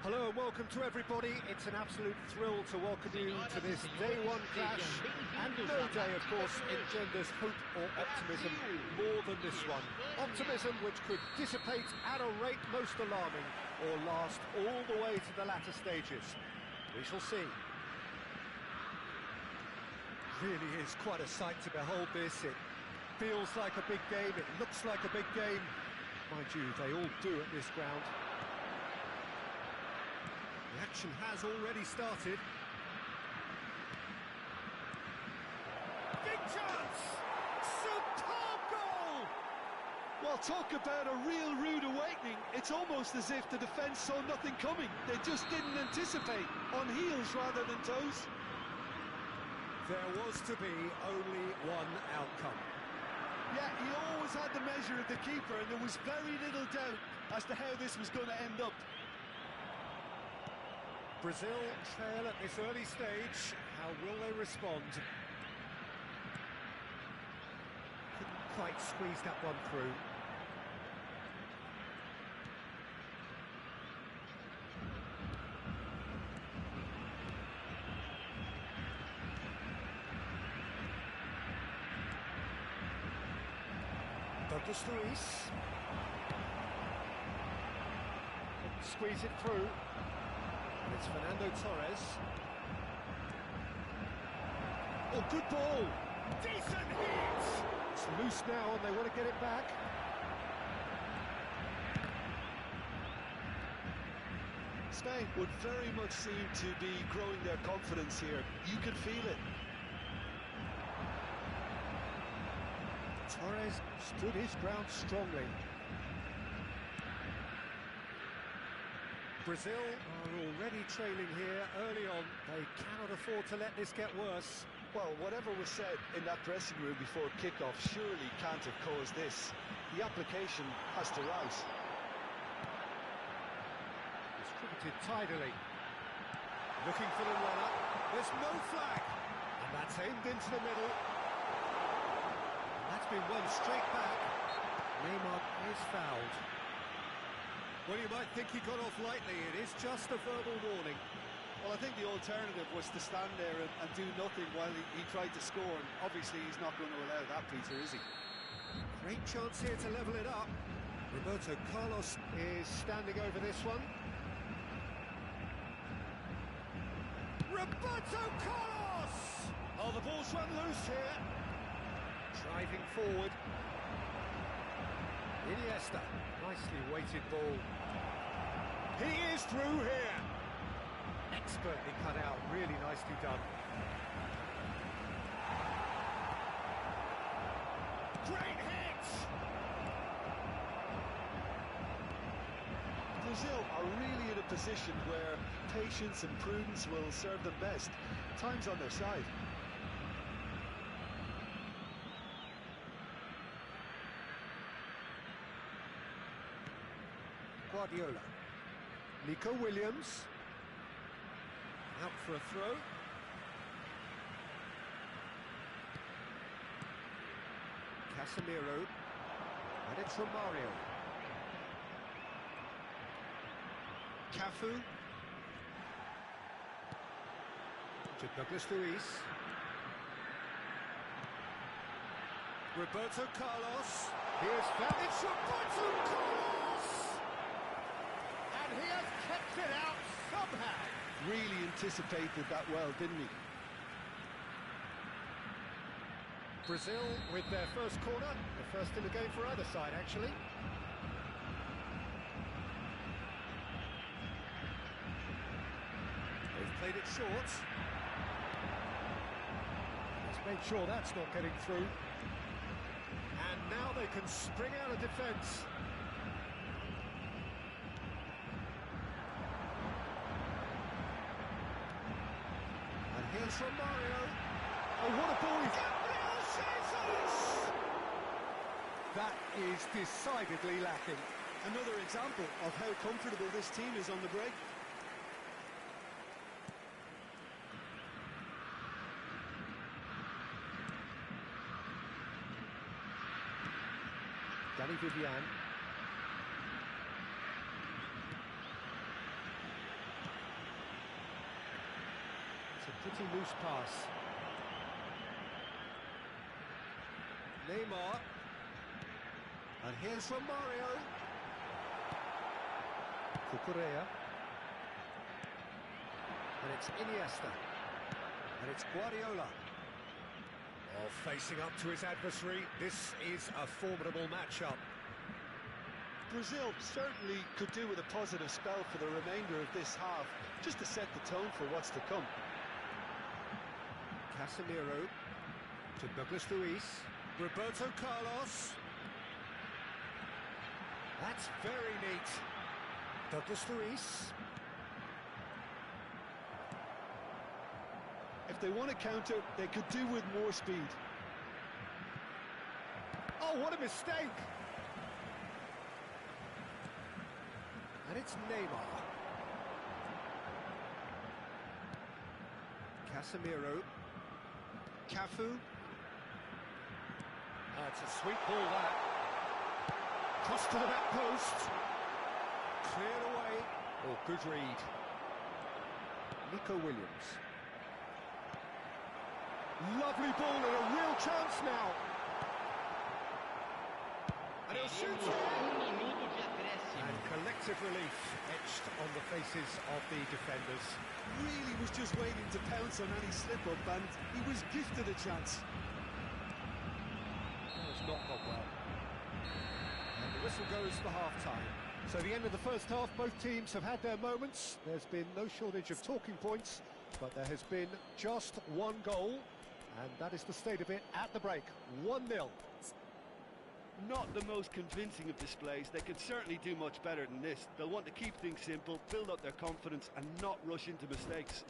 Hello and welcome to everybody. It's an absolute thrill to welcome you to this day one clash, and no day, of course, engenders hope or optimism more than this one. Optimism which could dissipate at a rate most alarming, or last all the way to the latter stages. We shall see. Really is quite a sight to behold this. It feels like a big game, it looks like a big game. Mind you, they all do at this ground. The action has already started. Big chance! Superb goal! Well, talk about a real rude awakening. It's almost as if the defence saw nothing coming. They just didn't anticipate, on heels rather than toes. There was to be only one outcome. Yeah, he always had the measure of the keeper, and there was very little doubt as to how this was going to end up. Brazil trail at this early stage. How will they respond? Couldn't quite squeeze that one through. Douglas Luiz. Couldn't squeeze it through. And it's Fernando Torres. Oh, good ball! Decent hit! It's loose now and they want to get it back. Spain would very much seem to be growing their confidence here. You can feel it. Torres stood his ground strongly. Brazil are already trailing here early on. They cannot afford to let this get worse. Well, whatever was said in that dressing room before kick-off surely can't have caused this. The application has to rise. Distributed tidily. Looking for the runner. There's no flag. And that's aimed into the middle. That's been won straight back. Neymar is fouled. Well, you might think he got off lightly. It is just a verbal warning. Well, I think the alternative was to stand there and do nothing while he tried to score. And obviously, he's not going to allow that, Peter, is he? Great chance here to level it up. Roberto Carlos is standing over this one. Roberto Carlos! Oh, the ball's run loose here. Driving forward. Iniesta, nicely weighted ball. He is through here. Expertly cut out, really nicely done. Great hit! Brazil are really in a position where patience and prudence will serve them best. Time's on their side. Guardiola. Nico Williams. Out for a throw. Casemiro. And it's Romario. Cafu. To Douglas Luiz. Roberto Carlos. Here's found. It's Roberto Carlos! And he has kept it out somehow. Really anticipated that well, didn't he? Brazil with their first corner, the first in the game for either side, actually. They've played it short. He's made sure that's not getting through. And now they can spring out of defence. Here's Romario. Oh, what a ball! Gabriel Jesus! That is decidedly lacking. Another example of how comfortable this team is on the break. Danny Vivian. pretty loose pass. Neymar. And here's Romario. Cucurella. And it's Iniesta. And it's Guardiola. Oh, facing up to his adversary, this is a formidable matchup. Brazil certainly could do with a positive spell for the remainder of this half, just to set the tone for what's to come. Casemiro to Douglas Luiz. Roberto Carlos. That's very neat. Douglas Luiz. If they want to counter, they could do with more speed. Oh, what a mistake! And it's Neymar. Casemiro. Cafu. It's a sweet ball, that. Cross to the back post. Cleared away. Oh, good read. Nico Williams. Lovely ball and a real chance now. And he'll shoot it. And collective relief etched on the faces of the defenders. Really was just waiting to pounce on any slip-up, and he was gifted a chance. That has not gone well. And the whistle goes for half-time. So the end of the first half, both teams have had their moments. There's been no shortage of talking points, but there has been just one goal, and that is the state of it at the break. 1-0. Not the most convincing of displays. They could certainly do much better than this. They'll want to keep things simple, build up their confidence, and not rush into mistakes.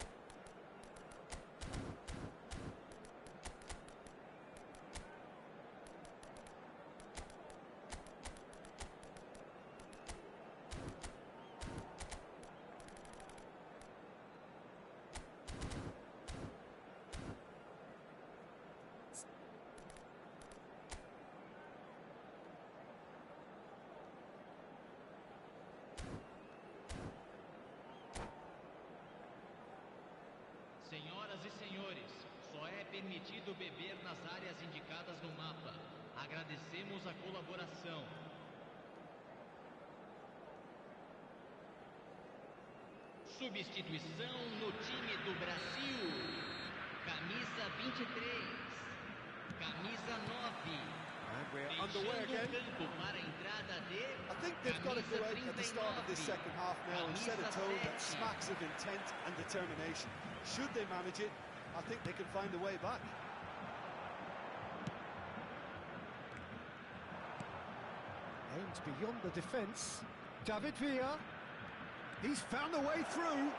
Senhoras e senhores, só é permitido beber nas áreas indicadas no mapa. Agradecemos a colaboração. Substituição no time do Brasil. Camisa 23. Camisa 9. And we're underway again. I think they've got to go out at the start of this second half now and set a tone that smacks of intent and determination. Should they manage it, I think they can find a way back. Aims beyond the defence. David Villa. He's found a way through.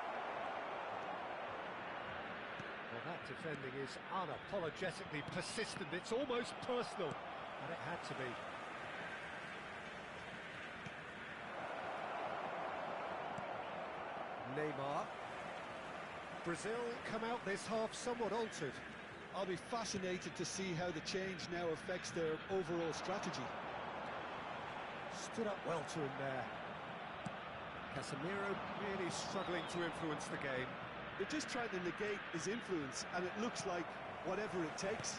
Well, that defending is unapologetically persistent. It's almost personal. And it had to be. Neymar. Brazil come out this half somewhat altered. I'll be fascinated to see how the change now affects their overall strategy. Stood up well to him there. Casemiro really struggling to influence the game. They're just trying to negate his influence, and it looks like whatever it takes.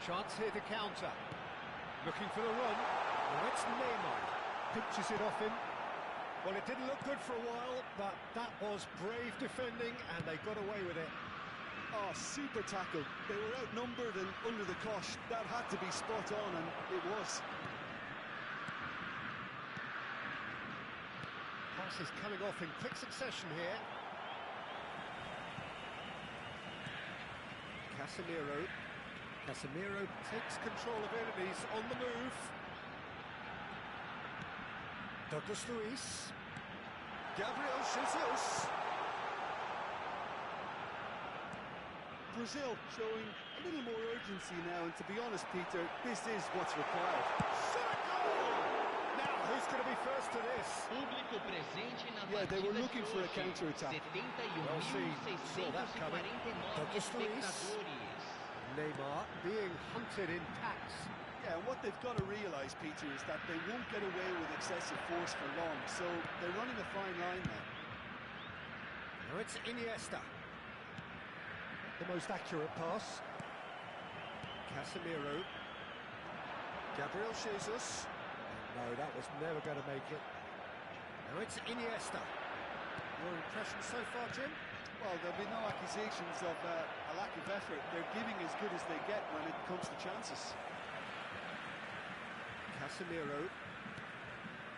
Chance here to counter. Looking for the run. Well, it's Neymar. Pinches it off him. Well, it didn't look good for a while, but that was brave defending, and they got away with it. Oh, super tackle. They were outnumbered and under the cosh. That had to be spot on, and it was. Passes coming off in quick succession here. Casemiro. Casemiro takes control of it, and he's on the move. Douglas Luiz. Gabriel Jesus. Brazil showing a little more urgency now, and to be honest, Peter, this is what's required. Now, who's going to be first to this? Yeah, they were looking for a counter-attack. Well seen, saw that coming. Douglas Luiz. Neymar being hunted in packs. Yeah, and what they've got to realise, Peter, is that they won't get away with excessive force for long, so they're running a fine line now. Now it's Iniesta. The most accurate pass. Casemiro. Gabriel Jesus. No, that was never going to make it. Now it's Iniesta. Your impression so far, Jim? Well, there'll be no accusations of a lack of effort. They're giving as good as they get when it comes to chances. Casemiro.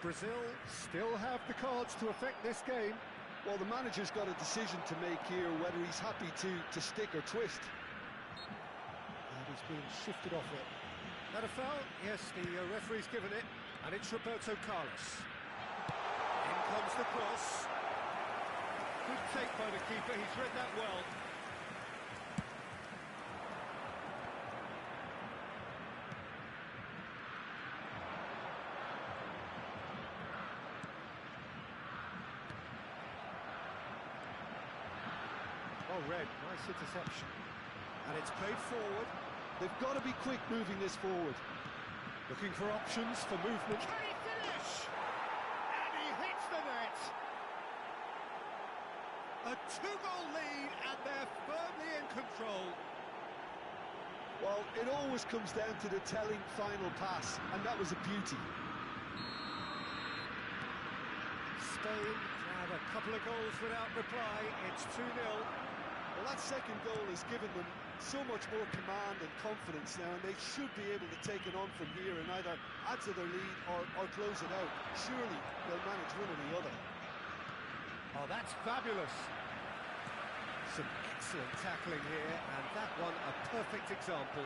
Brazil still have the cards to affect this game. Well, the manager's got a decision to make here, whether he's happy to stick or twist. And he's being shifted off it. That a foul? Yes, the referee's given it. And it's Roberto Carlos. In comes the cross. Good take by the keeper, he's read that well. Well read, nice interception. And it's played forward. They've got to be quick moving this forward. Looking for options for movement. Can he finish? And he hits the net! A two-goal lead, and they're firmly in control. Well, it always comes down to the telling final pass, and that was a beauty. Spain have a couple of goals without reply. It's 2-0. Well, that second goal has given them so much more command and confidence now, and they should be able to take it on from here and either add to their lead or close it out. Surely they'll manage one or the other. Oh, that's fabulous. Some excellent tackling here, and that one a perfect example.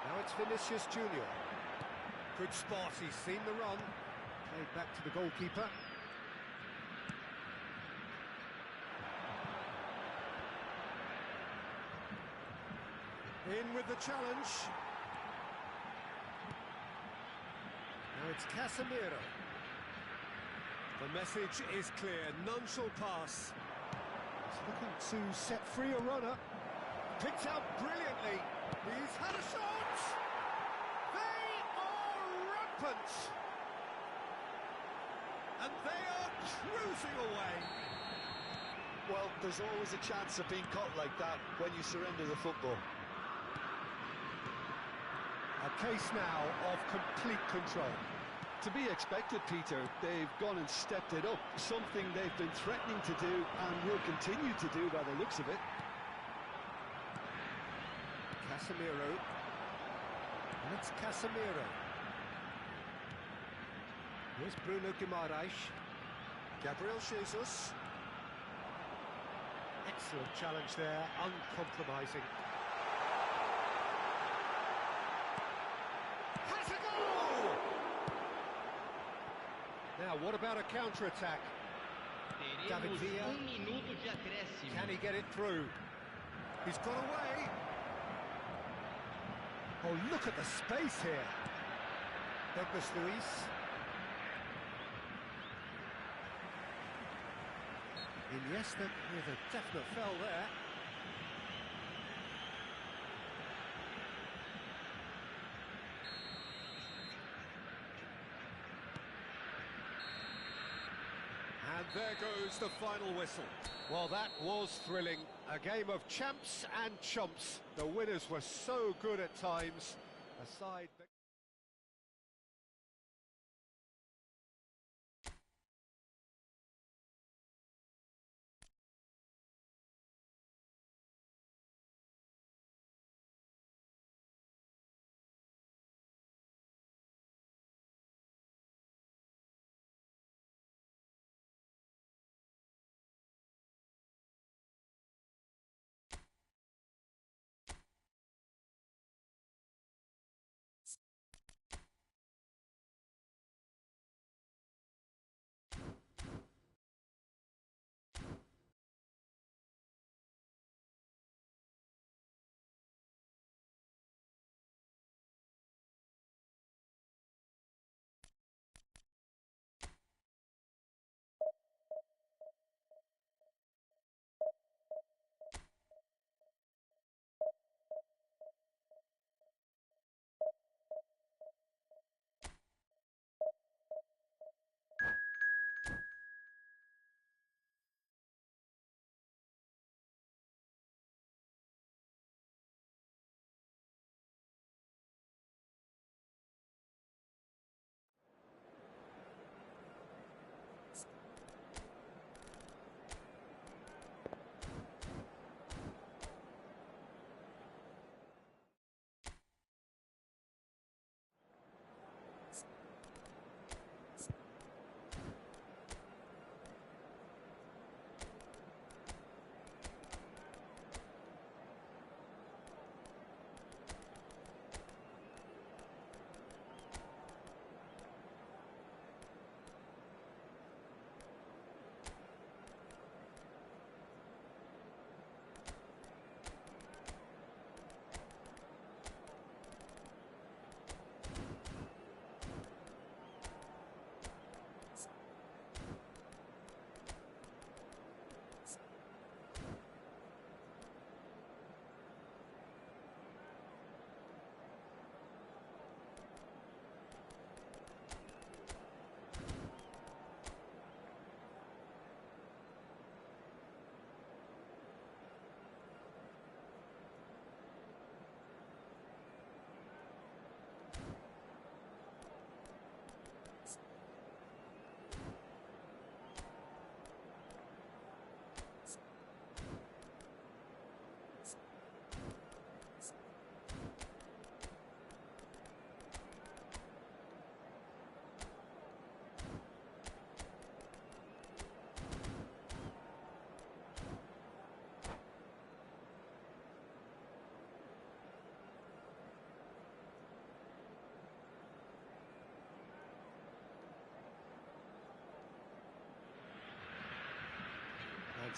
Now it's Vinicius Junior. Good spot, he's seen the run. Played back to the goalkeeper. In with the challenge. Now it's Casemiro. The message is clear, none shall pass. He's looking to set free a runner. Picked out brilliantly. He's had a shot! They are rampant! And they are cruising away. Well, there's always a chance of being caught like that when you surrender the football. A case now of complete control. To be expected, Peter. They've gone and stepped it up, something they've been threatening to do and will continue to do by the looks of it. Casemiro. And it's Casemiro. Here's Bruno Guimaraes. Gabriel Jesus. Excellent challenge there, uncompromising. Has a goal! Now, what about a counter-attack? David Villa. Can he get it through? He's got away. Oh, look at the space here. Douglas Luiz. Iniesta with a definite foul there. And there goes the final whistle. Well, that was thrilling. A game of champs and chumps. The winners were so good at times. Aside...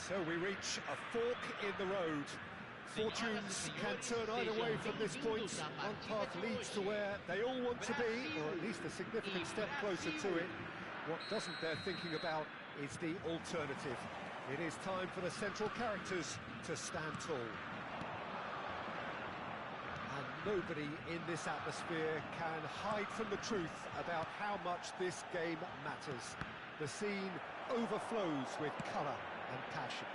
So we reach a fork in the road. Fortunes can turn either way from this point. One path leads to where they all want to be, or at least a significant step closer to it. What doesn't they're thinking about is the alternative. It is time for the central characters to stand tall. And nobody in this atmosphere can hide from the truth about how much this game matters. The scene overflows with colour and passion.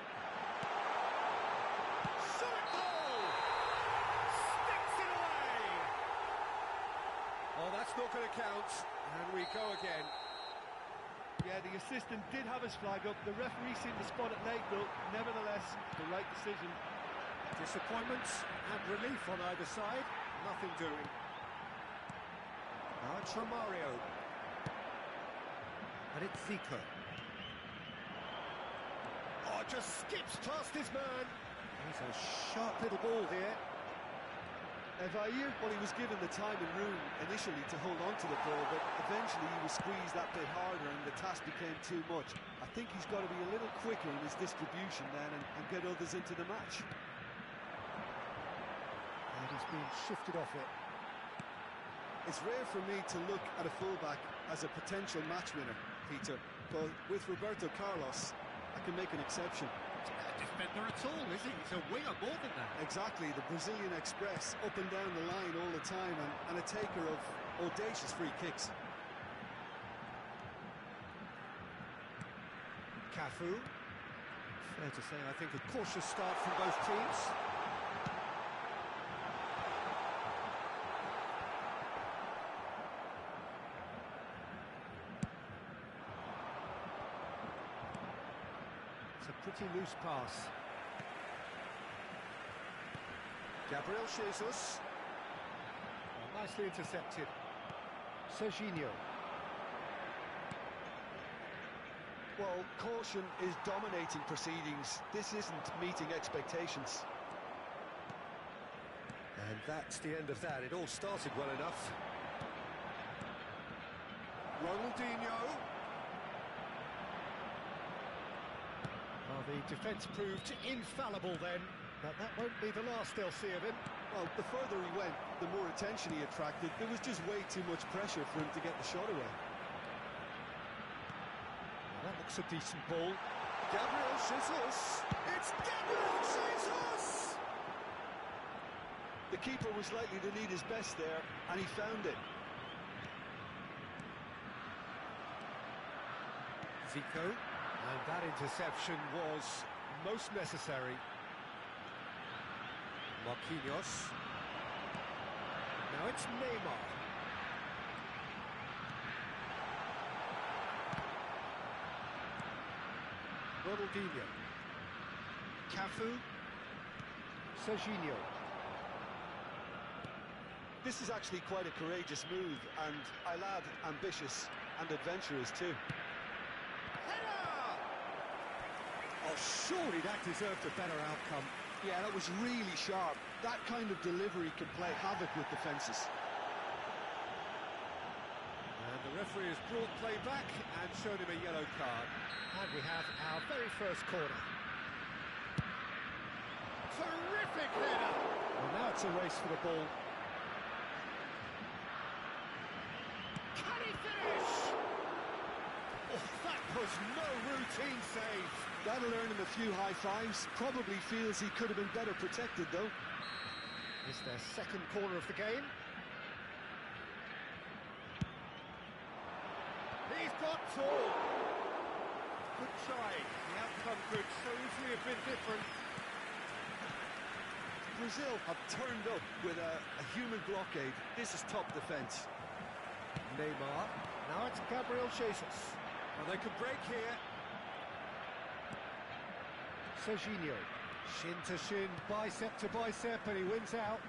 Oh, that's not going to count, and we go again. Yeah, the assistant did have his flag up. The referee seemed to spot it late, though. Nevertheless, the right decision. Disappointment and relief on either side. Nothing doing. Now it's Romario. And it's Zico. Oh, just skips past his man. He's a sharp little ball here. Evair, well, he was given the time and room initially to hold on to the ball, but eventually he was squeezed that bit harder and the task became too much. I think he's got to be a little quicker in his distribution then and get others into the match. And he's been shifted off it. It's rare for me to look at a fullback as a potential match winner, Peter, but with Roberto Carlos, I can make an exception. Defender at all, is he? He's a winger more than that. Exactly, the Brazilian Express, up and down the line all the time, and a taker of audacious free kicks. Cafu. Fair to say, I think a cautious start from both teams. It's a pretty loose pass. Gabriel Jesus. Oh, nicely intercepted. Serginho. Well, caution is dominating proceedings. This isn't meeting expectations. And that's the end of that. It all started well enough. Ronaldinho. Well, the defence proved infallible then, but that won't be the last they'll see of him. Well, the further he went, the more attention he attracted. There was just way too much pressure for him to get the shot away. Well, that looks a decent ball. Gabriel Jesus! It's Gabriel Jesus! The keeper was likely to need his best there, and he found it. Zico, and that interception was most necessary. Marquinhos. Now it's Neymar. Ronaldinho. Cafu. Serginho. This is actually quite a courageous move, and I'll add ambitious and adventurous too. Header! Oh, surely that deserved a better outcome. Yeah, that was really sharp. That kind of delivery can play havoc with defences. And the referee has brought play back and shown him a yellow card. And we have our very first corner. Terrific header! Well, now it's a race for the ball. Can he finish? Oh, that was no routine save. That'll earn him a few high fives. Probably feels he could have been better protected, though. It's their second corner of the game. He's got four. Good try. The outcome could so easily have been different. Brazil have turned up with a human blockade. This is top defence. Neymar. Now it's Gabriel Jesus. Well, they could break here. Serginho. Shin to shin, bicep to bicep, and he wins out.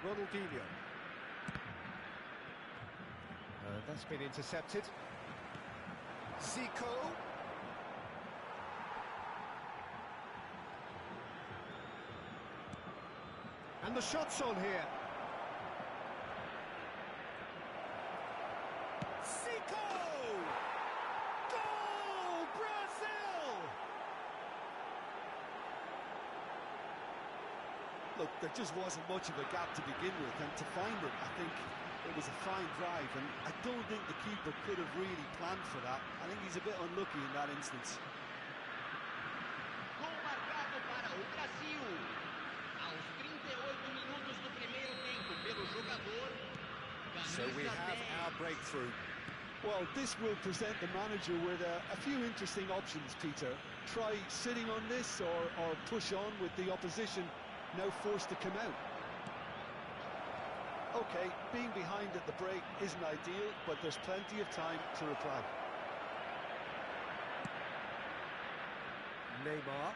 Ronaldinho. That's been intercepted. Zico. And the shot's on here. Zico! Goal! Brazil! Look, there just wasn't much of a gap to begin with, and to find it, I think it was a fine drive, and I don't think the keeper could have really planned for that. I think he's a bit unlucky in that instance. Gol marcado para o Brasil. Aos 38 minutos do primeiro tempo pelo jogador. So we have our breakthrough. Well, this will present the manager with a few interesting options, Peter. Try sitting on this or push on with the opposition now forced to come out. OK, being behind at the break isn't ideal, but there's plenty of time to reply. Neymar.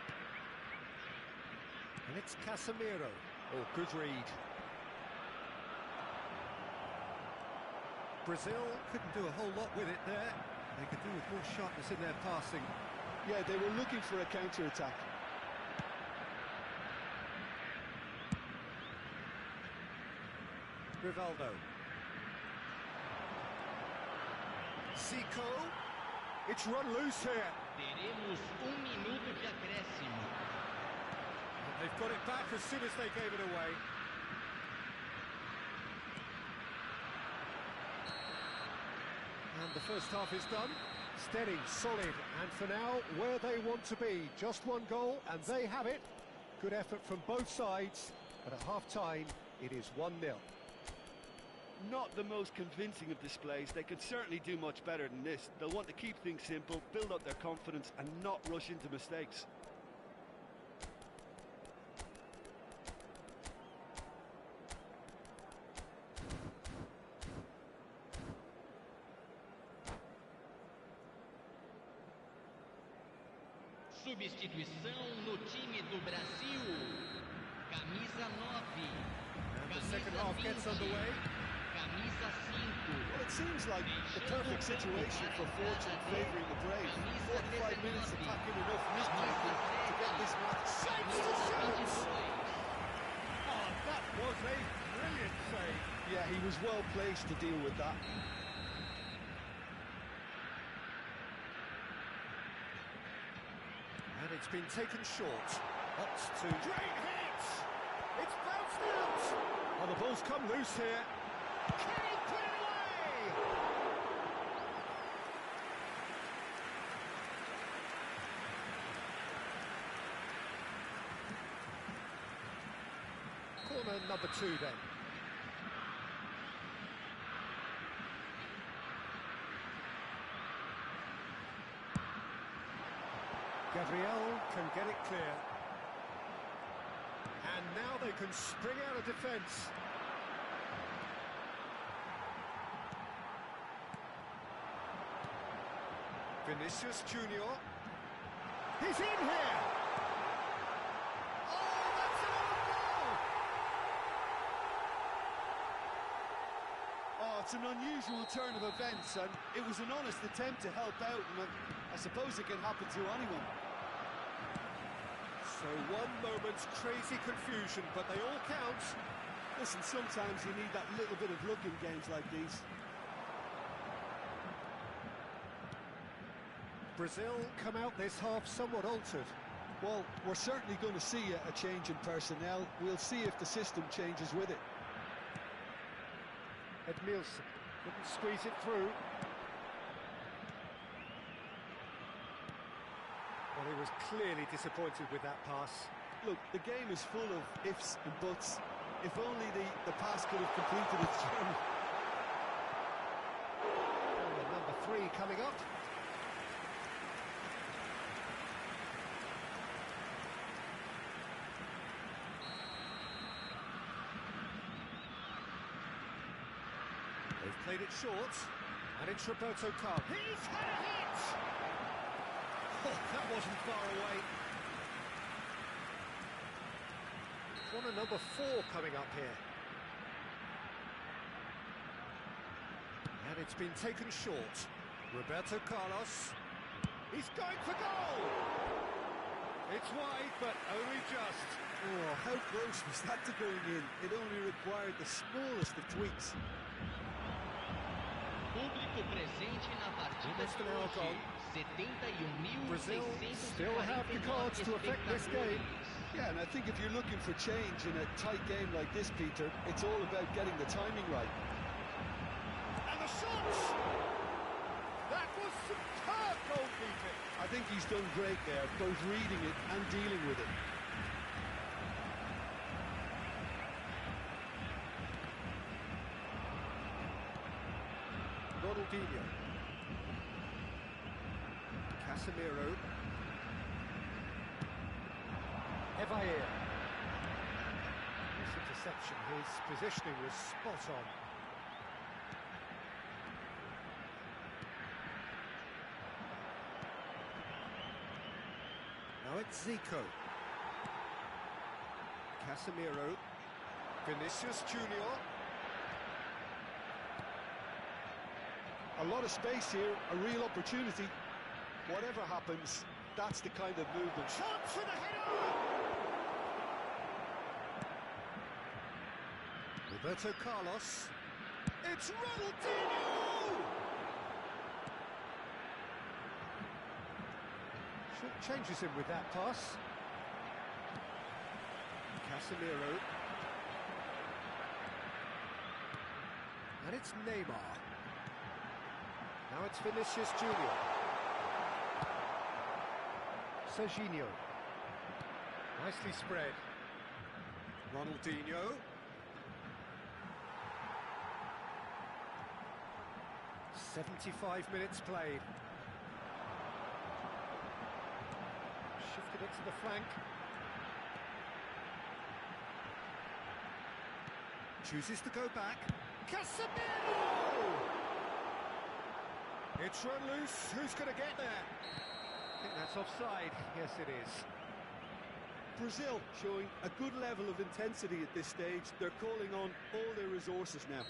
And it's Casemiro. Oh, good read. Brazil couldn't do a whole lot with it there. They could do with more sharpness in their passing. Yeah, they were looking for a counter-attack. Rivaldo. Zico. It's run loose here. Teremos minuto de acréscimo. And they've got it back as soon as they gave it away. And the first half is done. Steady, solid, and for now, where they want to be. Just one goal, and they have it. Good effort from both sides, but at half-time, it is 1-0. Not the most convincing of displays. They could certainly do much better than this. They'll want to keep things simple, build up their confidence, and not rush into mistakes. Substituição no time do Brasil. Camisa 9. And the second half gets underway. Camisa 5. Well, it seems like the perfect situation for fortune favouring the brave. 45 minutes to pack in enough risk-taking to get this match. Shapes to shoot! Oh, that was a brilliant save. Yeah, he was well placed to deal with that. And it's been taken short. Opts to... Great hit! It's bounced out! Oh, the ball's come loose here. Can he put it away? Corner number 2 then. Gabriel can get it clear. And now they can spring out of defence. Vinicius Junior. He's in here! Oh, that's an own goal! Oh, it's an unusual turn of events, and it was an honest attempt to help out, and I suppose it can happen to anyone. So one moment's crazy confusion, but they all count. Listen, sometimes you need that little bit of luck in games like these. Brazil come out this half somewhat altered. Well, we're certainly going to see a change in personnel. We'll see if the system changes with it. Edmilson couldn't squeeze it through. Well, he was clearly disappointed with that pass. Look, the game is full of ifs and buts. If only the pass could have completed its journey. Number 3 coming up. They've played it short, and it's Roberto Carlos. He's had a hit! Oh, that wasn't far away. Corner number 4 coming up here. And it's been taken short. Roberto Carlos. He's going for goal! It's wide, but only just. Oh, how close was that to going in? It only required the smallest of tweaks. Público presente. Almost an hour gone. Brazil still have the cards to affect this game. Yeah, and I think if you're looking for change in a tight game like this, Peter, it's all about getting the timing right. And the shots! That was superb goalkeeping. I think he's done great there, both reading it and dealing with it. Ronaldinho. Casemiro. Evair. This interception, his positioning was spot on. Now it's Zico. Casemiro. Vinicius Junior. A lot of space here, a real opportunity. Whatever happens, that's the kind of movement. Chance for the header! Roberto Carlos. It's Ronaldinho! Changes him with that pass. Casemiro. And it's Neymar. Now it's Vinicius Junior. Serginho. Nicely spread. Ronaldinho. "75 minutes played. Shifted it to the flank. Chooses to go back. Casemiro! It's run loose. Who's going to get there? I think that's offside. Yes, it is. Brazil showing a good level of intensity at this stage. They're calling on all their resources now.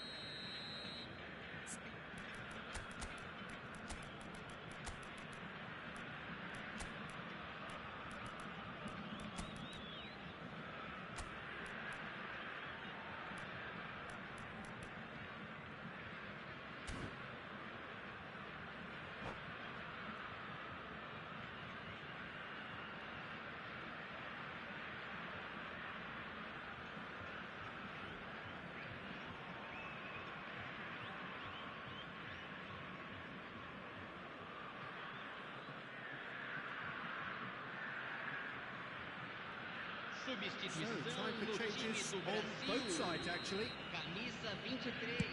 Substituição time for no changes time do on both Brasil. sides, actually. Camisa 23,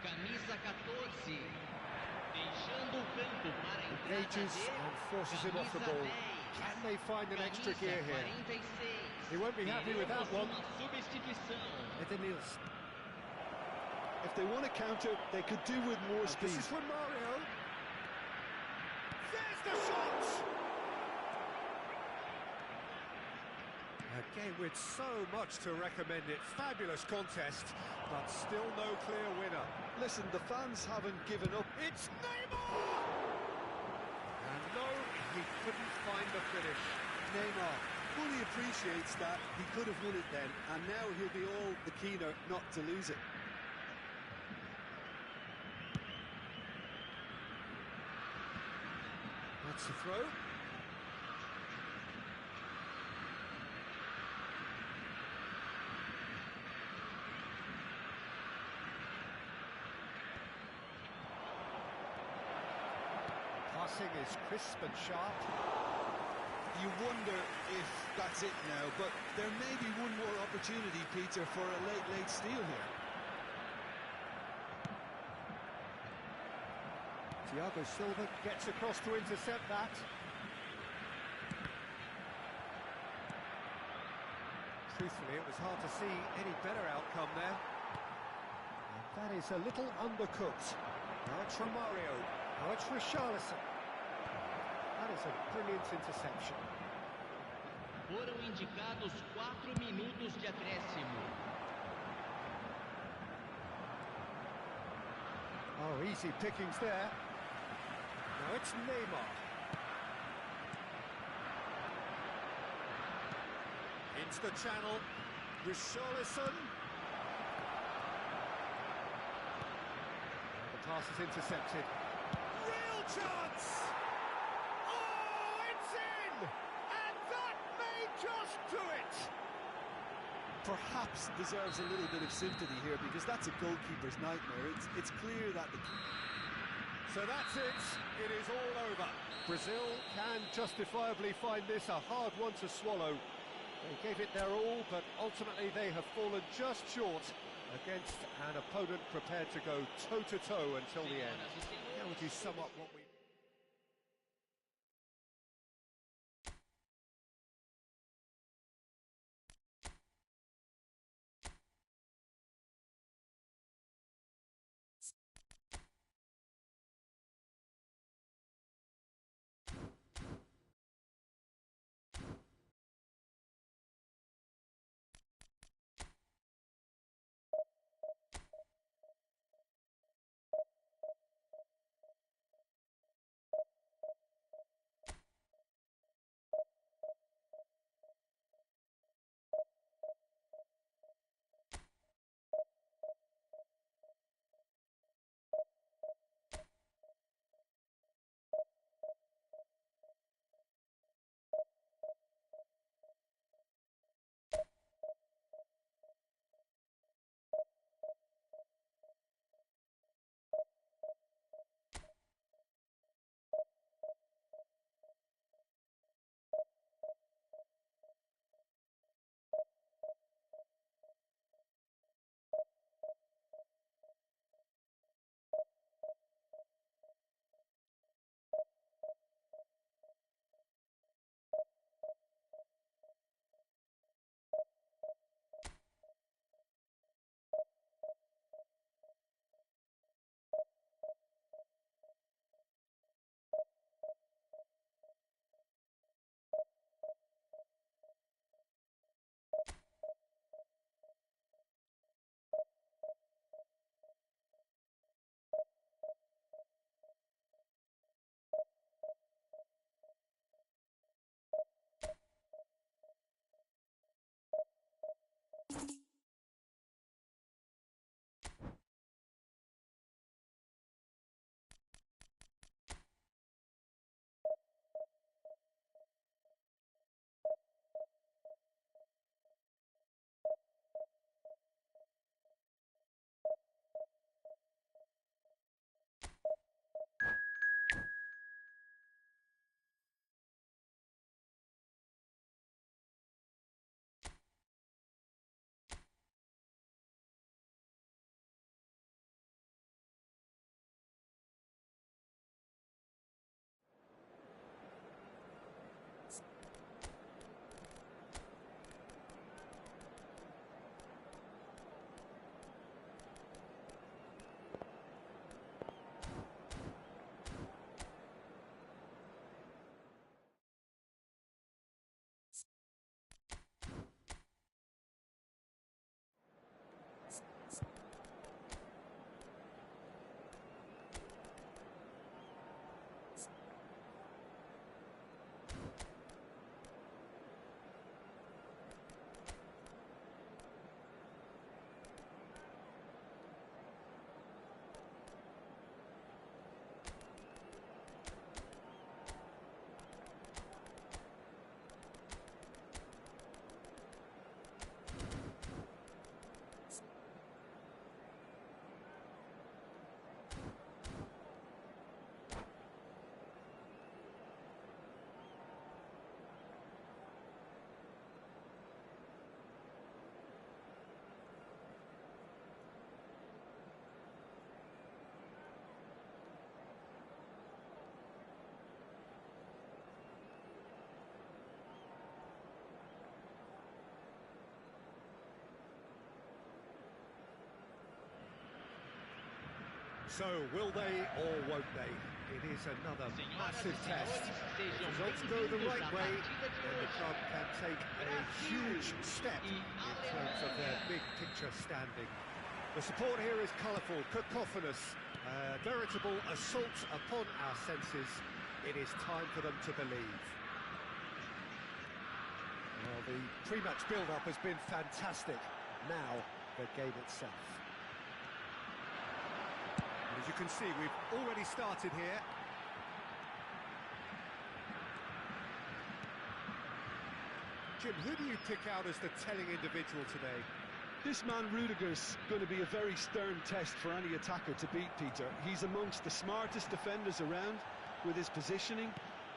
camisa 14, deixando o campo para a entrada Engages de and forces him off the ball. Can they find an extra gear here? 46. He won't be happy with that one. Uma substituição. Edenils. If they want to counter, they could do with more speed. This is from Mario. There's the shot! A game with so much to recommend it. Fabulous contest, but still no clear winner. Listen, the fans haven't given up. It's Neymar! And no, he couldn't find the finish. Neymar fully appreciates that. He could have won it then, and now he'll be all the keener not to lose it. That's the throw. Passing is crisp and sharp. You wonder if that's it now, but there may be one more opportunity, Peter, for a late steal here. Thiago Silva gets across to intercept that. Truthfully, it was hard to see any better outcome there. And that is a little undercooked. Now it's Romario. Now it's Richarlison. That is a brilliant interception. Foram indicados 4 minutos de acréscimo. Oh, easy pickings there. Now it's Neymar. Into the channel. Richarlison. The pass is intercepted. Real chance! Oh, it's in! And that may just do it! Perhaps deserves a little bit of sympathy here, because that's a goalkeeper's nightmare. It's clear that So that's it. It is all over. Brazil can justifiably find this a hard one to swallow. They gave it their all, but ultimately they have fallen just short against an opponent prepared to go toe-to-toe until the end. How would you sum up what we... So, will they or won't they? It is another massive test. If results go the right way, then the club can take a huge step in terms of their big-picture standing. The support here is colourful, cacophonous, a veritable assault upon our senses. It is time for them to believe. Well, the pre-match build-up has been fantastic. Now, the game itself. As you can see, we've already started here. Jim, who do you pick out as the telling individual today? This man Rudiger's going to be a very stern test for any attacker to beat, Peter. He's amongst the smartest defenders around with his positioning,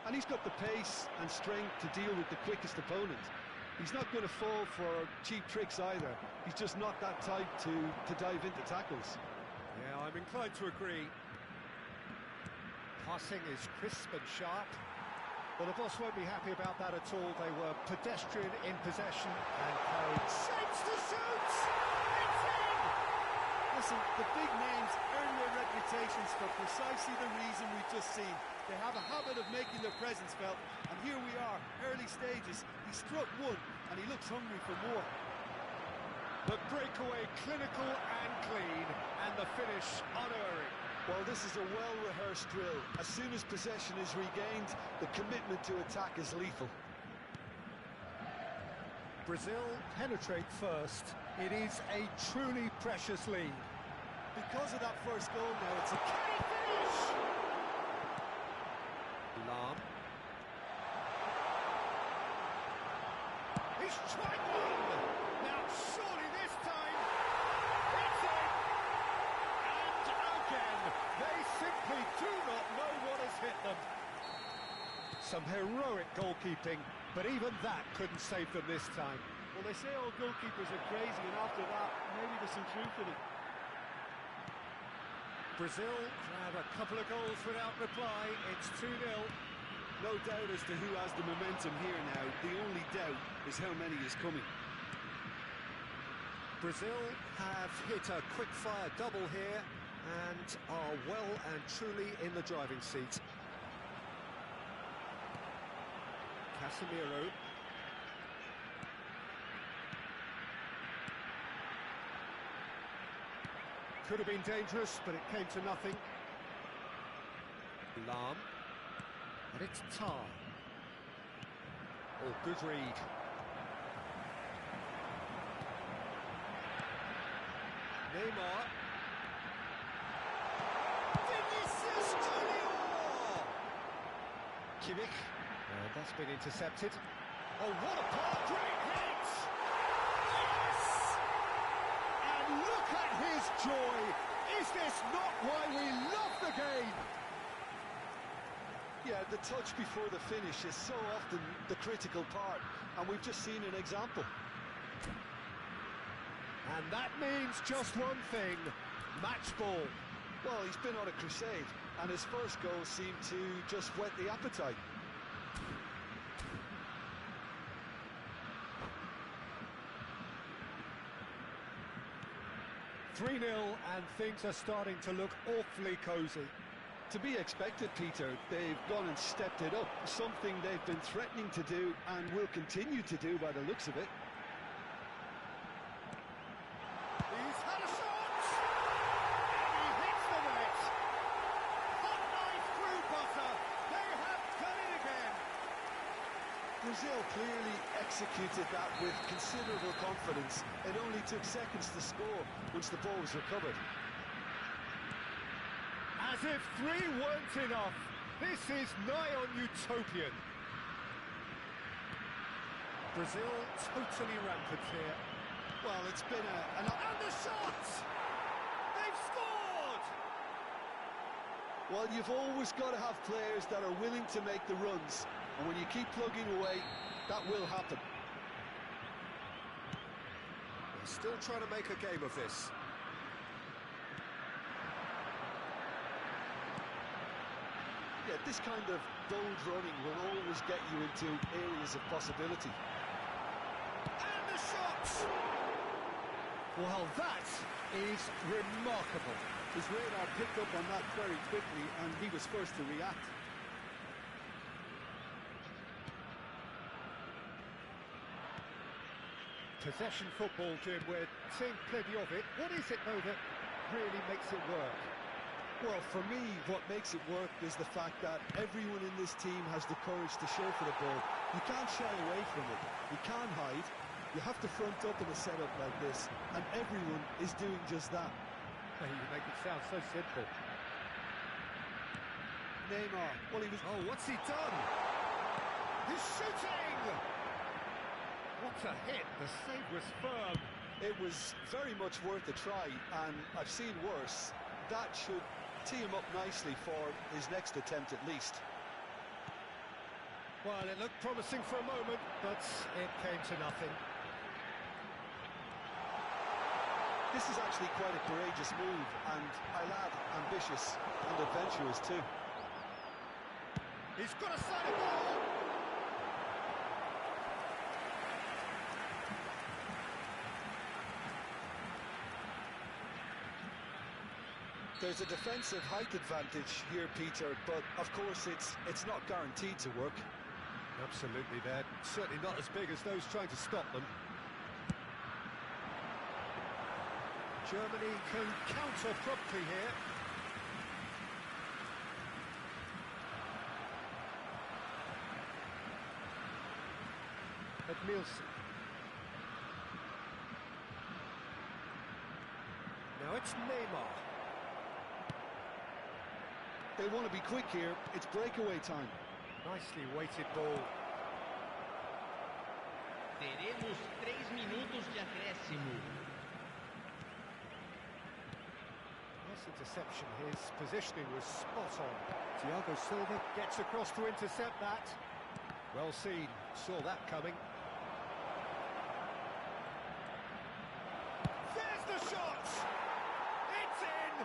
and he's got the pace and strength to deal with the quickest opponent. He's not going to fall for cheap tricks either. He's just not that type to dive into tackles. Yeah, I'm inclined to agree. Passing is crisp and sharp. Well, the boss won't be happy about that at all. They were pedestrian in possession and carried. Shapes to shoot! It's in! Listen, the big names earn their reputations for precisely the reason we've just seen. They have a habit of making their presence felt, and here we are, early stages. He struck one, and he looks hungry for more. The breakaway clinical and clean, and the finish unerring. Well, this is a well-rehearsed drill. As soon as possession is regained, the commitment to attack is lethal. Brazil penetrate first. It is a truly precious lead. Because of that first goal now, it's a... Can he finish? Lam. He's tried one! Now surely this time, it's in! And again, they simply do not know what has hit them. Some heroic goalkeeping, but even that couldn't save them this time. Well, they say all goalkeepers are crazy, and after that, maybe there's some truth in it. Brazil have a couple of goals without reply. It's 2-0. No doubt as to who has the momentum here now. The only doubt is how many is coming. Brazil have hit a quick-fire double here and are well and truly in the driving seat. Casemiro. Could have been dangerous, but it came to nothing. Lam. And it's Tar. Oh, good read. Neymar. Vinicius Junior! Kimmich. And that's been intercepted. Oh, what a pass! Great hit! Yes! And look at his joy! Is this not why we love the game? Yeah, the touch before the finish is so often the critical part, and we've just seen an example. And that means just one thing, match ball. Well, he's been on a crusade, and his first goal seemed to just whet the appetite. .3-0, and things are starting to look awfully cosy. To be expected, Peter. They've gone and stepped it up, something they've been threatening to do and will continue to do by the looks of it. He's had a shot! And he hits the net! Hot knife through butter! They have done it again! Brazil clearly executed that with considerable confidence. It only took seconds to score once the ball was recovered. As if 3 weren't enough, this is nigh on utopian. Brazil totally rampant here. Well, it's been And the shot! They've scored! Well, you've always got to have players that are willing to make the runs, and when you keep plugging away, that will happen. They're still trying to make a game of this. Yeah, this kind of bold running will always get you into areas of possibility. And the shot! Well, that is remarkable. His radar picked up on that very quickly, and he was first to react. Possession football, Jim, we're seeing plenty of it. What is it, though, that really makes it work? Well, for me, what makes it work is the fact that everyone in this team has the courage to show for the ball. You can't shy away from it. You can't hide. You have to front up in a setup like this, and everyone is doing just that. Hey, you make it sound so simple. Neymar, well, he was... Oh, what's he done? He's shooting! What a hit, the save was firm. It was very much worth a try, and I've seen worse. That should tee him up nicely for his next attempt at least. Well, it looked promising for a moment, but it came to nothing. This is actually quite a courageous move, and I'll add, ambitious and adventurous too. He's got a side of ball! There's a defensive height advantage here, Peter, but of course it's not guaranteed to work. Absolutely, they're certainly not as big as those trying to stop them. Germany can counter promptly here. Nielsen. Now it's Neymar. They want to be quick here. It's breakaway time. Nicely weighted ball. Teremos 3 minutos de acréscimo. Nice interception. His positioning was spot on. Thiago Silva gets across to intercept that. Well seen. Saw that coming. There's the shot! It's in!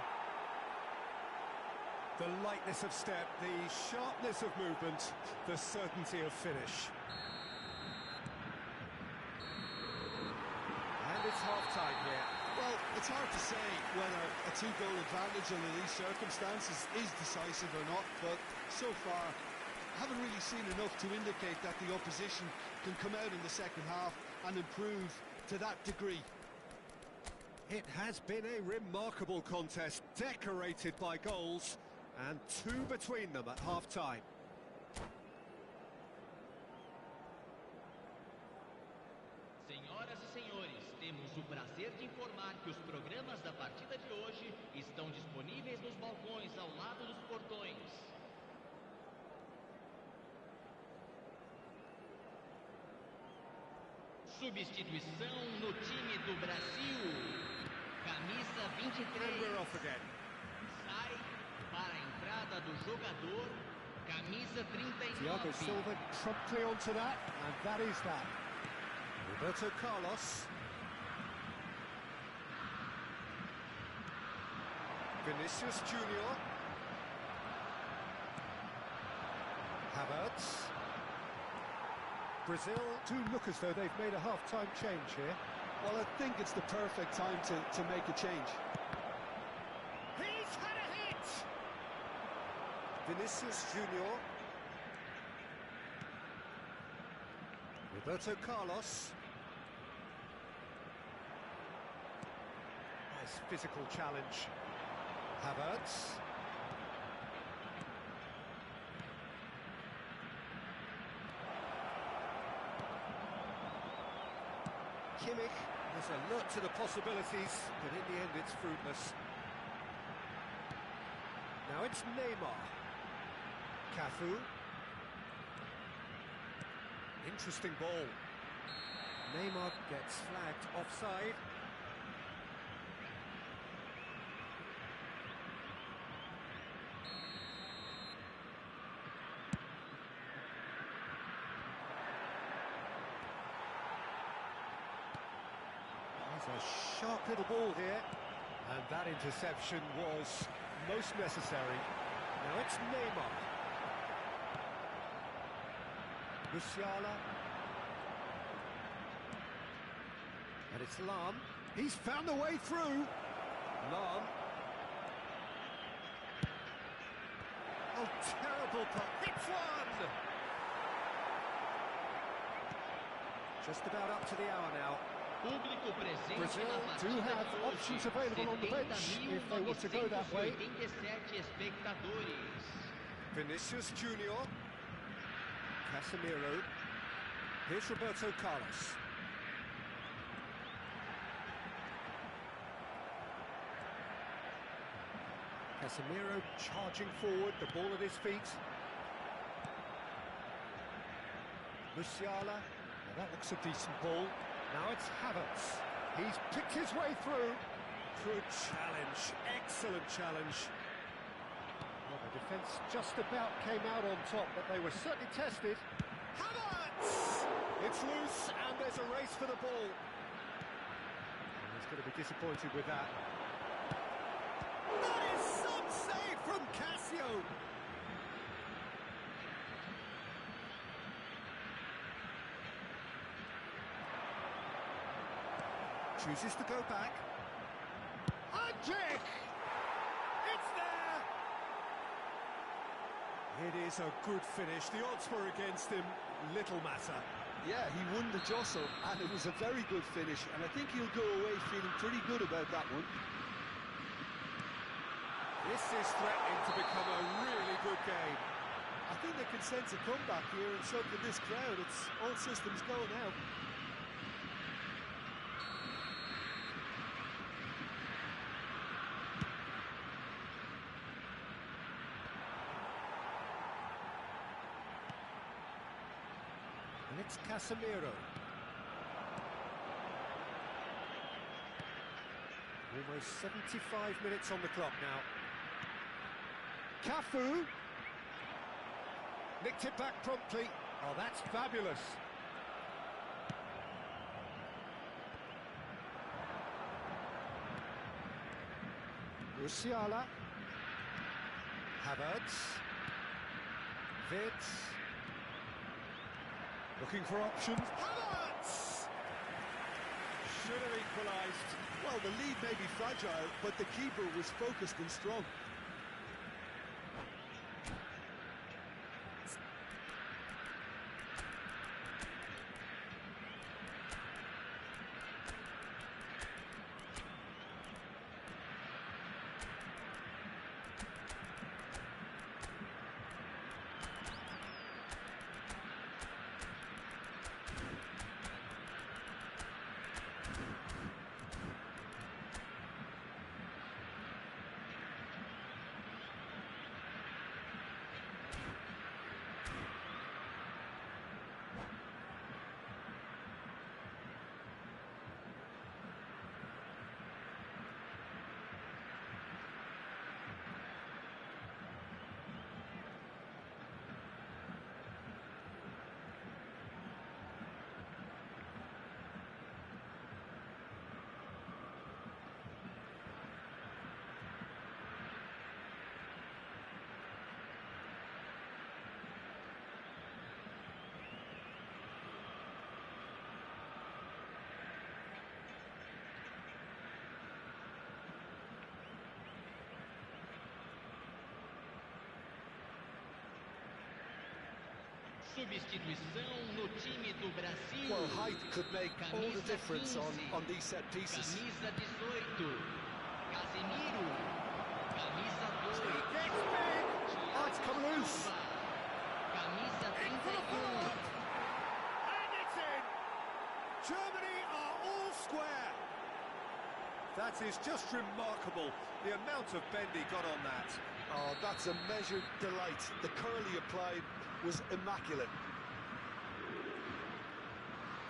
The lightness of step, the sharpness of movement, the certainty of finish. And it's half-time here. Well, it's hard to say whether a two-goal advantage under these circumstances is decisive or not, but so far, I haven't really seen enough to indicate that the opposition can come out in the second half and improve to that degree. It has been a remarkable contest, decorated by goals, and 2 between them at half-time. Senhoras e senhores, temos o prazer de informar que os programas da partida de hoje estão disponíveis nos balcões ao lado dos portões. Substituição no time do Brasil. Camisa 23. And we're off again. Sai para a entrada do jogador. Camisa 39. Thiago Silva promptly onto that, and that is that. Roberto Carlos. Vinicius Junior. Havertz. Brazil do look as though they've made a half-time change here. Well, I think it's the perfect time to make a change. He's had a hit! Vinicius Junior. Roberto Carlos. Nice physical challenge. Havertz. Kimmich was alert to the possibilities, but in the end it's fruitless. Now it's Neymar. Cafu. Interesting ball. Neymar gets flagged offside. A sharp little ball here, and that interception was most necessary. Now it's Neymar. Musiala. And it's Lam. He's found the way through. Lam. Oh, terrible puck. Hits one! Just about up to the hour now. Público presente Brazil na do partida have de hoje. options available on the bench if they want to go that way. 70.987 espectadores. Vinicius Junior. Casemiro. Here's Roberto Carlos. Casemiro charging forward, the ball at his feet. Musiala. That looks a decent ball. Now it's Havertz. He's picked his way through. Good challenge, excellent challenge. Well, the defence just about came out on top, but they were certainly tested. Havertz! It's loose, and there's a race for the ball. And he's going to be disappointed with that. That is some save from Cassio! Chooses to go back. Andrik! It's there! It is a good finish. The odds were against him. Little matter. Yeah, he won the jostle, and it was a very good finish, and I think he'll go away feeling pretty good about that one. This is threatening to become a really good game. I think they can sense a comeback here, and so can this crowd. It's all systems go now. And it's Casemiro. Almost 75 minutes on the clock now. Cafu. Nicked it back promptly. Oh, that's fabulous. Musiala. Havertz. Vitz. Looking for options. Havertz! Should have equalised. Well, the lead may be fragile, but the keeper was focused and strong. Substituição no time do Brasil. Well, height could make all the difference on these set pieces. Camisa 18. Casemiro. Camisa 2. He gets big. Oh, it's come loose. Camisa In for the 31. follow-up. And it's in. Germany are all square. That is just remarkable. The amount of bend he got on that. Oh, that's a measured delight. The curl he applied was immaculate.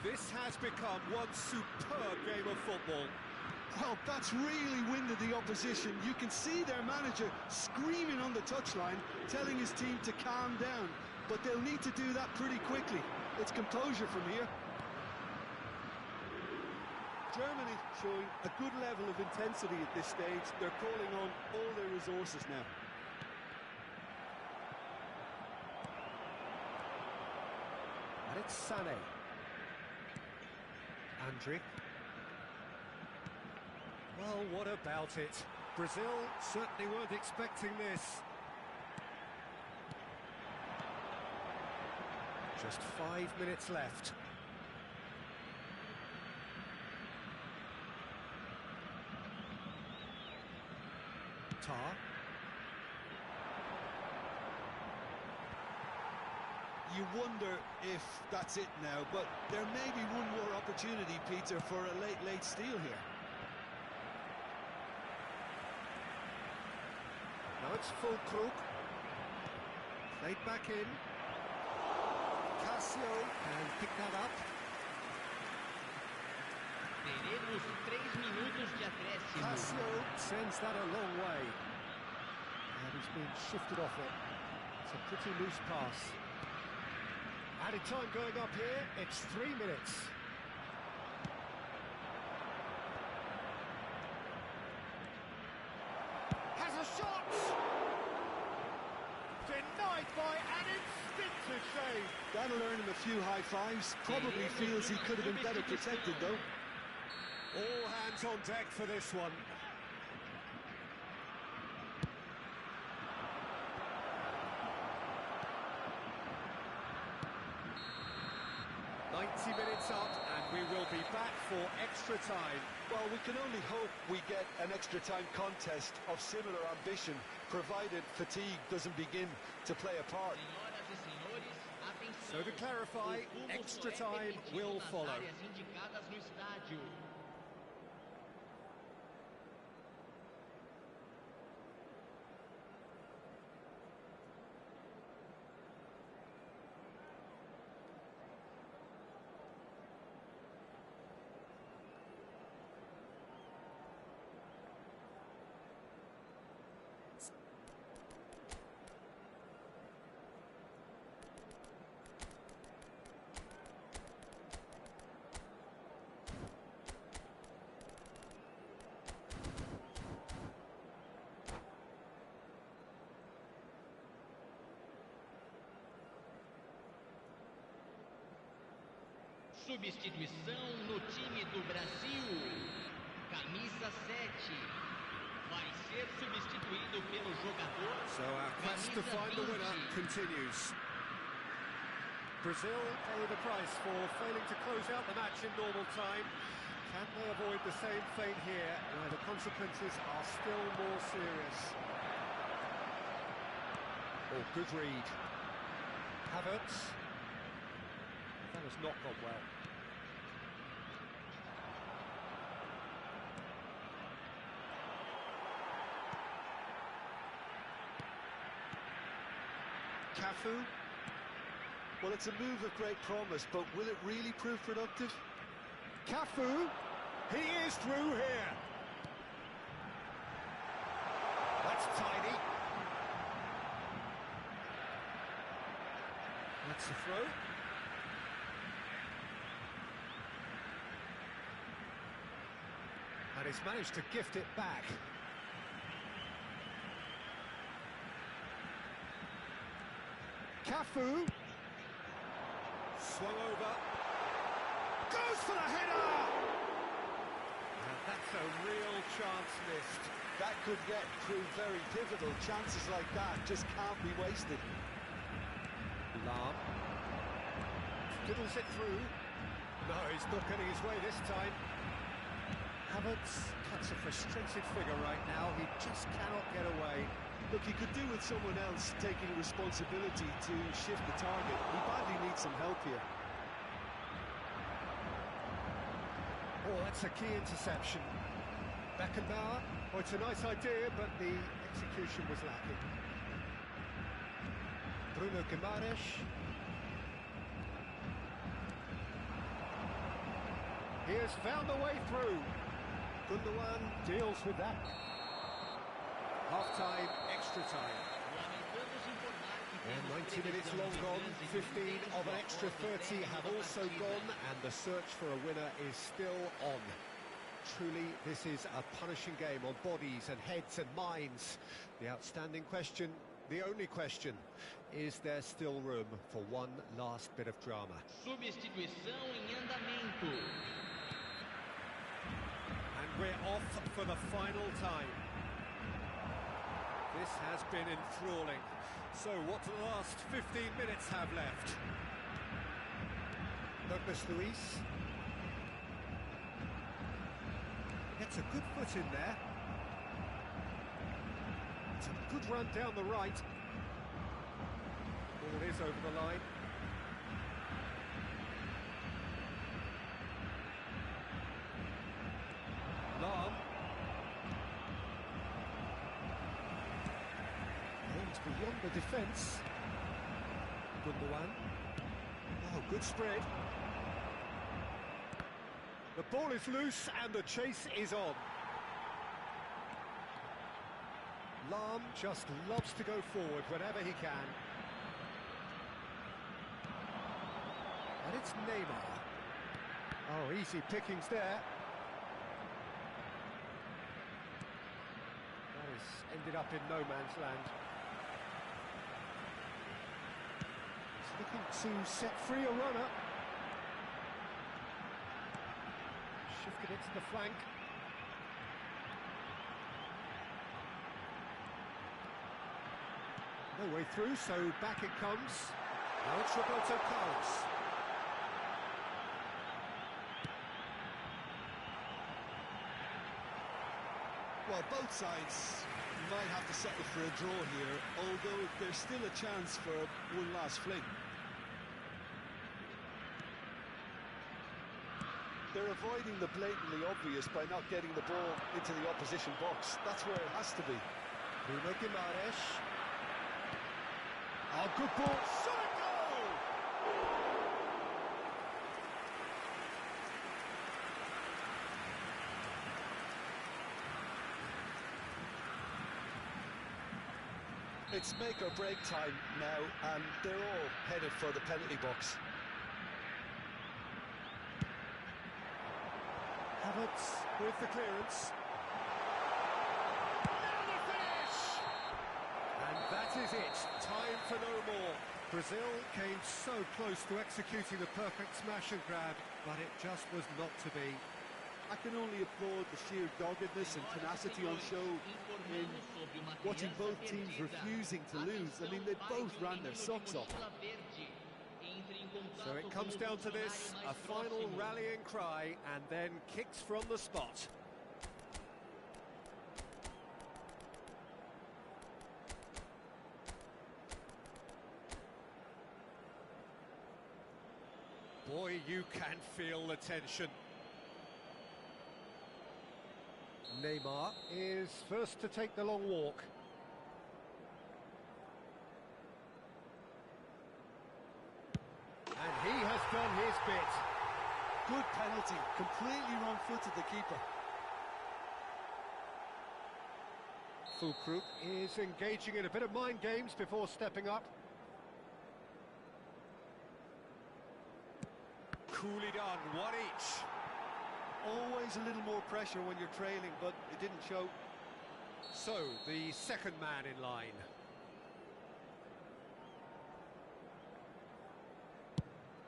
This has become one superb game of football. Well, that's really winded the opposition. You can see their manager screaming on the touchline, telling his team to calm down. But they'll need to do that pretty quickly. It's composure from here. Germany showing a good level of intensity at this stage. They're calling on all their resources now. And it's Sané. Andrik. Well, what about it? Brazil certainly weren't expecting this. Just 5 minutes left. Tar. You wonder if that's it now, but there may be one more opportunity, Peter, for a late steal here. Now it's Fulkrug. Played back in. Cassio can pick that up. Teremos 3 minutos de acréscimo. Casio sends that a long way. And he's been shifted off it. It's a pretty loose pass. Added time going up here, it's 3 minutes. Has a shot! Denied by an instinctive save. That'll earn him a few high fives. Probably feels he could have been better protected, though. All hands on deck for this one. Minutes up, and we will be back for extra time. Well, we can only hope we get an extra time contest of similar ambition, provided fatigue doesn't begin to play a part. Senhoras e senhores, atenção. So to clarify, O público extra é time permitido will nas follow. áreas indicadas no estádio. Substituição no time do Brasil. Camisa 7. Vai ser substituído pelo jogador. So our quest to find the winner continues. Brazil pay the price for failing to close out the match in normal time. Can they avoid the same fate here, where the consequences are still more serious? Oh, good read. Havertz. That has not gone well. Cafu. Well, it's a move of great promise, but will it really prove productive? Cafu. He is through here. That's tidy. That's the throw. And he's managed to gift it back. Cafu. Swung over. Goes for the header! And that's a real chance missed. That could prove very pivotal. Chances like that just can't be wasted. Lam. Fiddles it through. No, he's not getting his way this time. Havertz cuts a frustrated figure right now. He just cannot get away. Look, he could do with someone else taking responsibility to shift the target. He badly needs some help here. Oh, that's a key interception. Beckenbauer. Oh, it's a nice idea, but the execution was lacking. Bruno Guimaraes. He has found a way through. Gundogan deals with that. Half-time, extra time. And 90 minutes long gone, 15 of an extra 30 have also gone, and the search for a winner is still on. Truly, this is a punishing game on bodies and heads and minds. The outstanding question, the only question, is there still room for one last bit of drama? Substituição em andamento. And we're off for the final time. This has been enthralling. So what do the last 15 minutes have left? Douglas Luiz. Gets a good foot in there. It's a good run down the right. Ball is over the line. Lam. Aimed beyond the defence. Gundogan. Oh, good spread. The ball is loose and the chase is on. Lahm just loves to go forward whenever he can. And it's Neymar. Oh, easy pickings there. That has ended up in no man's land. He's looking to set free a runner. Shifted it to the flank. No way through, so back it comes. Now it's Roberto Carlos. Well, both sides might have to settle for a draw here, although there's still a chance for one last fling. They're avoiding the blatantly obvious by not getting the ball into the opposition box. That's where it has to be. Bruno Guimaraes. Oh, good ball. Shot a goal! It's make or break time now, and they're all headed for the penalty box. Havertz with the clearance. Now the finish! And that is it. Time for no more. Brazil came so close to executing the perfect smash and grab, but it just was not to be. I can only applaud the sheer doggedness and tenacity on show in watching both teams refusing to lose. I mean, they both ran their socks off. So it comes down to this, a final rallying cry, and then kicks from the spot. Boy, you can feel the tension. Neymar is first to take the long walk. And he has done his bit. Good penalty, completely wrong-footed the keeper. Fulkrug is engaging in a bit of mind games before stepping up. Coolly done, one each. Always a little more pressure when you're trailing, but it didn't show. So, the second man in line.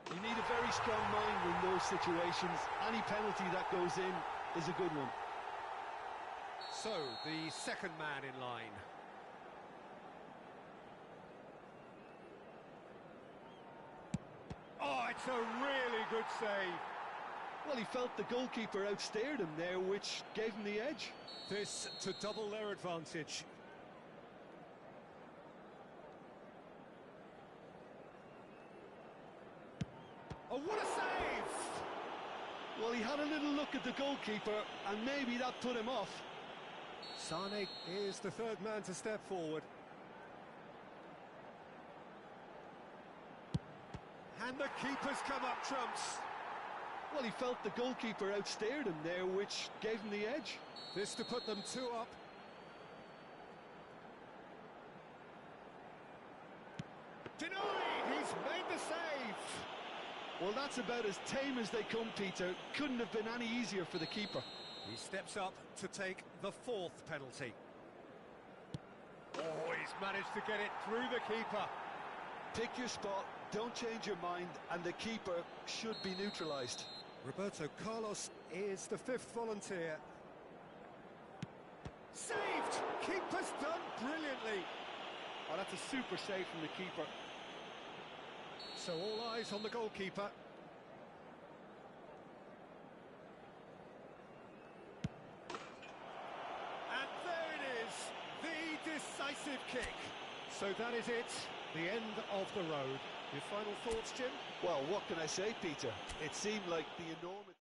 You need a very strong mind in those situations. Any penalty that goes in is a good one. So, the second man in line. Oh, it's a really good save. Well, he felt the goalkeeper outstared him there, which gave him the edge. This to double their advantage. Oh, what a save! Well, he had a little look at the goalkeeper, and maybe that put him off. Sane is the third man to step forward. And the keeper's come up trumps. Well, he felt the goalkeeper outstared him there, which gave him the edge. This to put them 2 up. Denied! He's made the save! Well, that's about as tame as they come, Peter. Couldn't have been any easier for the keeper. He steps up to take the 4th penalty. Oh, he's managed to get it through the keeper. Pick your spot, don't change your mind, and the keeper should be neutralised. Roberto Carlos is the 5th volunteer. Saved! Keeper's done brilliantly. Oh, that's a super save from the keeper. So all eyes on the goalkeeper. And there it is, the decisive kick. So that is it, the end of the road. Your final thoughts, Jim? Well, what can I say, Peter? It seemed like the enormous...